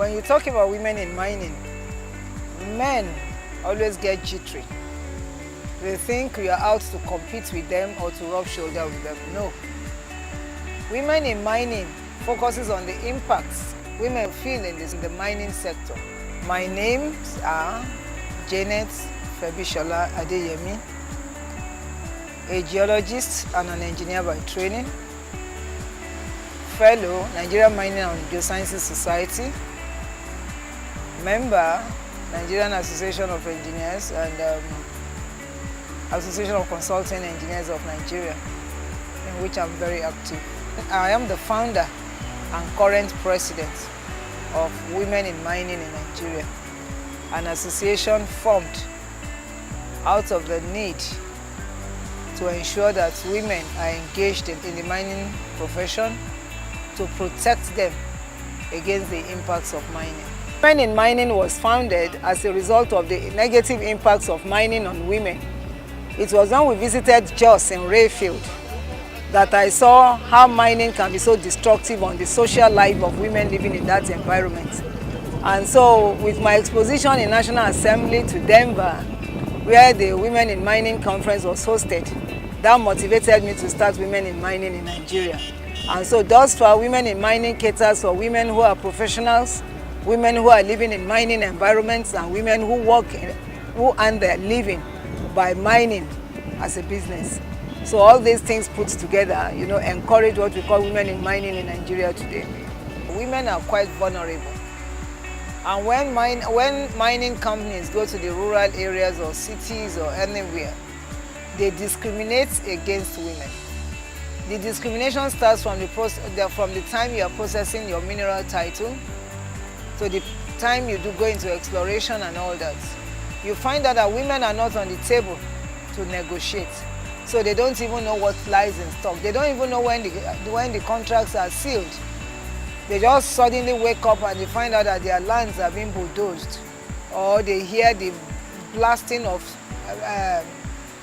When you talk about women in mining, men always get jittery. They think we are out to compete with them or to rub shoulder with them. No. Women in mining focuses on the impacts women feel in the mining sector. My names are Janet Febishola Adeyemi, a geologist and an engineer by training, fellow Nigerian Mining and Geosciences Society, member Nigerian Association of Engineers and Association of Consulting Engineers of Nigeria, in which I'm very active. I am the founder and current president of Women in Mining in Nigeria, an association formed out of the need to ensure that women are engaged in the mining profession, to protect them against the impacts of mining. Women in Mining was founded as a result of the negative impacts of mining on women. It was when we visited Jos in Rayfield that I saw how mining can be so destructive on the social life of women living in that environment. And so with my exposition in National Assembly to Denver, where the Women in Mining conference was hosted, that motivated me to start Women in Mining in Nigeria. And so thus far, Women in Mining caters for women who are professionals, women who are living in mining environments, and women who who earn their living by mining as a business. So all these things put together, encourage what we call women in mining in Nigeria today. Women are quite vulnerable. And when mining companies go to the rural areas or cities or anywhere, they discriminate against women. The discrimination starts from the time you are processing your mineral title to the time you do go into exploration and all that. You find out that women are not on the table to negotiate. So they don't even know what lies in stock. They don't even know when the contracts are sealed. They just suddenly wake up and they find out that their lands are being bulldozed, or they hear the blasting of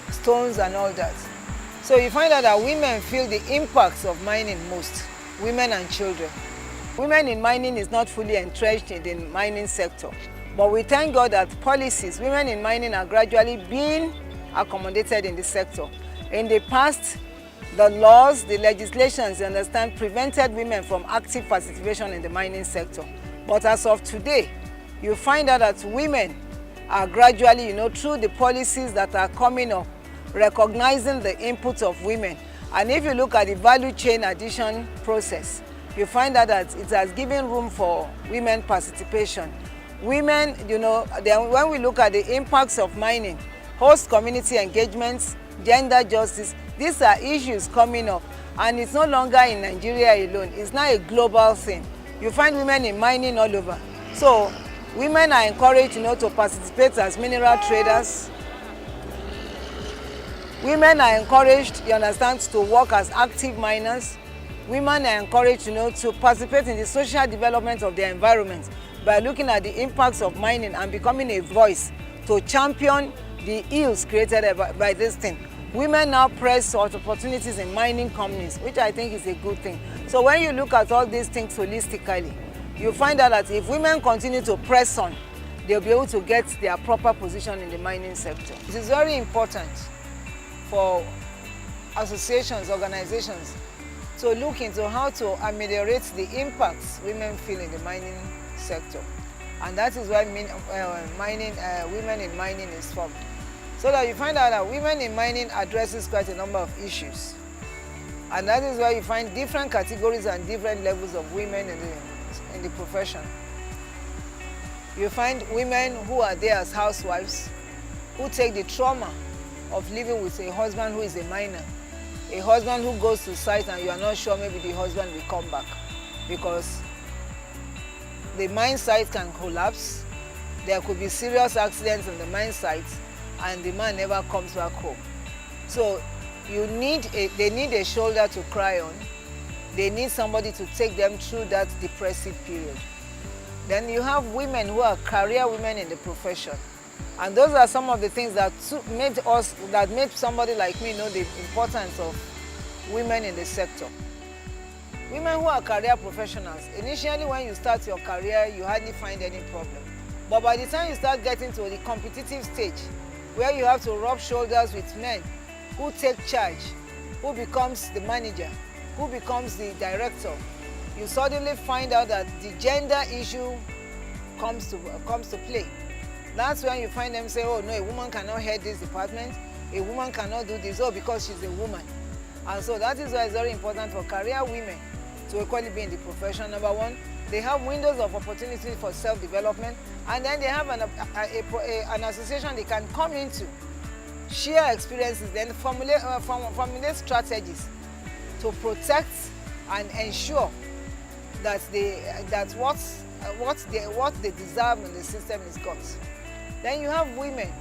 stones and all that. So you find out that women feel the impacts of mining most, women and children. Women in mining is not fully entrenched in the mining sector, but we thank God that policies, women in mining are gradually being accommodated in the sector. In the past, the laws, the legislations, you understand, prevented women from active participation in the mining sector. But as of today, you find out that women are gradually, through the policies that are coming up, recognizing the input of women. And if you look at the value chain addition process, you find out that it has given room for women participation. Women, when we look at the impacts of mining, host community engagements, gender justice, these are issues coming up, and it's no longer in Nigeria alone. It's now a global thing. You find women in mining all over. So women are encouraged, to participate as mineral traders. Women are encouraged, to work as active miners. Women are encouraged, to participate in the social development of their environment by looking at the impacts of mining and becoming a voice to champion the ills created by this thing. Women now press for opportunities in mining companies, which I think is a good thing. So when you look at all these things holistically, you find out that if women continue to press on, they'll be able to get their proper position in the mining sector. It is very important for associations, organizations, to look into how to ameliorate the impacts women feel in the mining sector. And that is why Women in Mining is formed. So that you find out that Women in Mining addresses quite a number of issues. And that is why you find different categories and different levels of women in the profession. You find women who are there as housewives, who take the trauma of living with a husband who is a miner. A husband who goes to site and you are not sure maybe the husband will come back, because the mine site can collapse. There could be serious accidents on the mine site and the man never comes back home. So they need a shoulder to cry on. They need somebody to take them through that depressive period. Then you have women who are career women in the profession. And those are some of the things that made somebody like me know the importance of women in the sector. Women who are career professionals, initially when you start your career, you hardly find any problem. But by the time you start getting to the competitive stage, where you have to rub shoulders with men who take charge, who becomes the manager, who becomes the director, you suddenly find out that the gender issue comes to play. That's when you find them say, oh no, a woman cannot head this department, a woman cannot do this, oh, because she's a woman. And so that is why it's very important for career women to equally be in the profession. Number one, they have windows of opportunity for self-development, and then they have an association they can come into, share experiences, then formulate strategies to protect and ensure that what they deserve in the system is got. Then you have women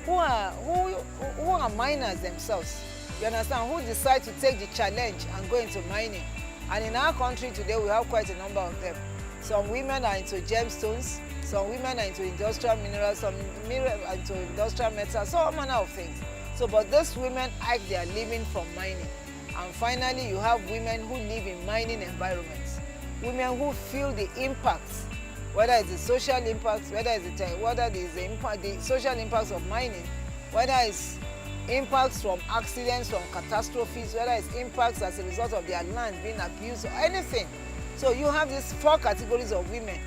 who are miners themselves. You understand? Who decide to take the challenge and go into mining. And in our country today, we have quite a number of them. Some women are into gemstones, some women are into industrial minerals, some are into industrial metals, so all manner of things. So, but these women hike their living from mining. And finally, you have women who live in mining environments. Women who feel the impacts, whether it's the social impacts, whether it's the social impacts of mining, whether it's impacts from accidents, from catastrophes, whether it's impacts as a result of their land being abused or anything. So you have these 4 categories of women,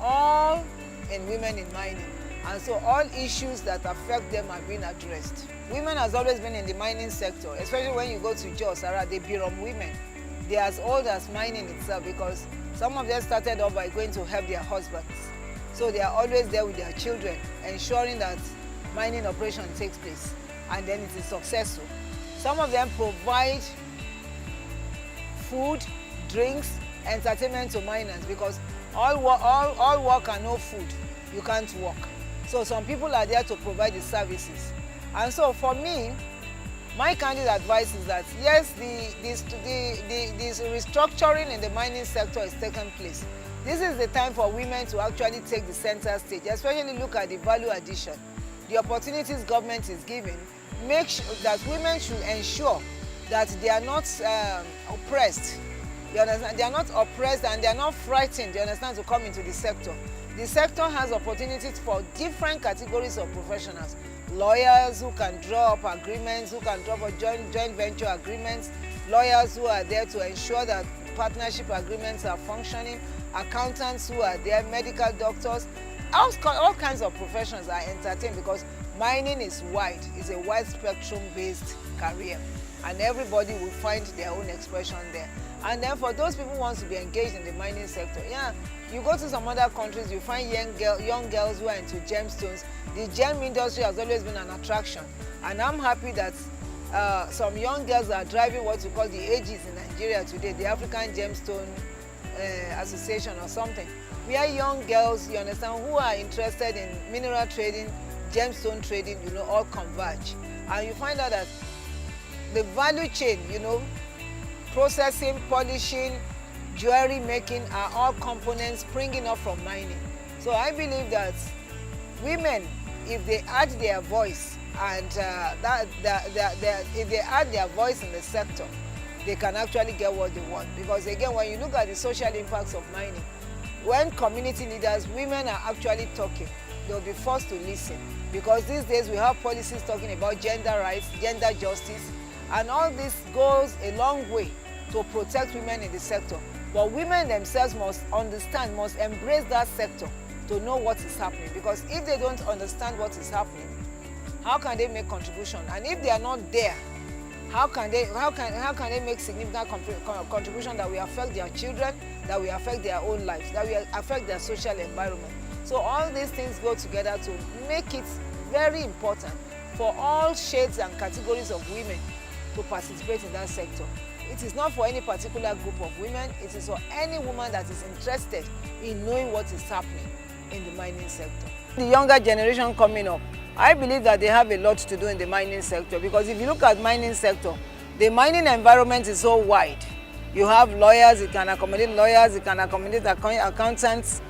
all in women in mining. And so all issues that affect them are being addressed. Women has always been in the mining sector, especially when you go to Jos, the Birom women. They're as old as mining itself, because some of them started off by going to help their husbands. So they are always there with their children, ensuring that mining operation takes place, and then it is successful. Some of them provide food, drinks, entertainment to miners, because all work and no food, you can't work. So some people are there to provide the services. And so for me, my candid advice is that yes, this restructuring in the mining sector is taking place. This is the time for women to actually take the center stage, especially look at the value addition, the opportunities government is giving. Make sure that women should ensure that they are not oppressed. You understand? They are not oppressed and they are not frightened, you understand, to come into the sector. The sector has opportunities for different categories of professionals. Lawyers who can draw up agreements, who can draw up joint venture agreements, lawyers who are there to ensure that partnership agreements are functioning, accountants who are there, medical doctors, all kinds of professions are entertained, because mining is wide. It's a wide spectrum based career, and everybody will find their own expression there. And then for those people who want to be engaged in the mining sector, yeah, you go to some other countries, you find young girls who are into gemstones. The gem industry has always been an attraction, and I'm happy that some young girls are driving what we call the Aegis in Nigeria today, the African Gemstone Association or something. We are young girls, you understand, who are interested in mineral trading, gemstone trading, you know, all converge. And you find out that the value chain, you know, processing, polishing, jewelry making are all components springing up from mining. So I believe that women, if they add their voice and if they add their voice in the sector, they can actually get what they want. Because again, when you look at the social impacts of mining, when community leaders, women are actually talking, they'll be forced to listen. Because these days we have policies talking about gender rights, gender justice, and all this goes a long way to protect women in the sector. But women themselves must understand, must embrace that sector to know what is happening. Because if they don't understand what is happening, how can they make contribution? And if they are not there, how can they make significant contribution that will affect their children, that will affect their own lives, that will affect their social environment? So all these things go together to make it very important for all shades and categories of women to participate in that sector. It is not for any particular group of women, it is for any woman that is interested in knowing what is happening in the mining sector. The younger generation coming up, I believe that they have a lot to do in the mining sector, because if you look at mining sector, the mining environment is so wide. You have lawyers, it can accommodate lawyers, it can accommodate accountants,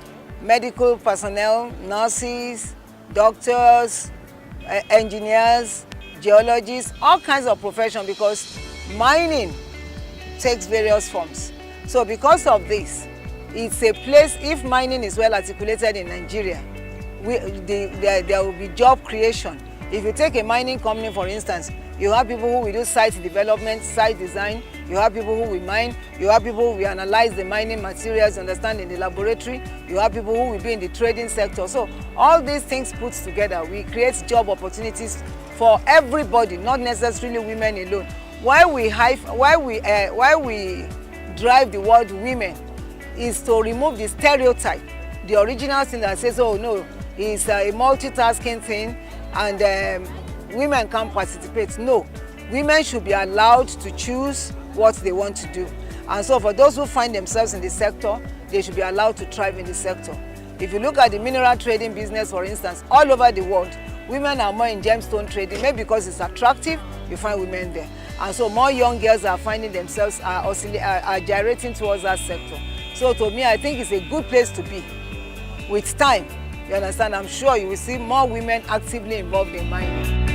medical personnel, nurses, doctors, engineers, geologists, all kinds of professions, because mining takes various forms. So because of this, it's a place, if mining is well articulated in Nigeria, there will be job creation. If you take a mining company, for instance, you have people who will do site development, site design, you have people who will mine, you have people who will analyze the mining materials, understand in the laboratory, you have people who will be in the trading sector. So all these things put together, we create job opportunities for everybody, not necessarily women alone. Why we drive the word women is to remove the stereotype, the original thing that says, oh no, it's a multitasking thing and women can't participate. No, women should be allowed to choose what they want to do. And so for those who find themselves in the sector, they should be allowed to thrive in the sector. If you look at the mineral trading business, for instance, all over the world, women are more in gemstone trading, maybe because it's attractive, you find women there. And so more young girls are finding themselves, are gyrating towards that sector. So to me, I think it's a good place to be. With time, you understand, I'm sure you will see more women actively involved in mining.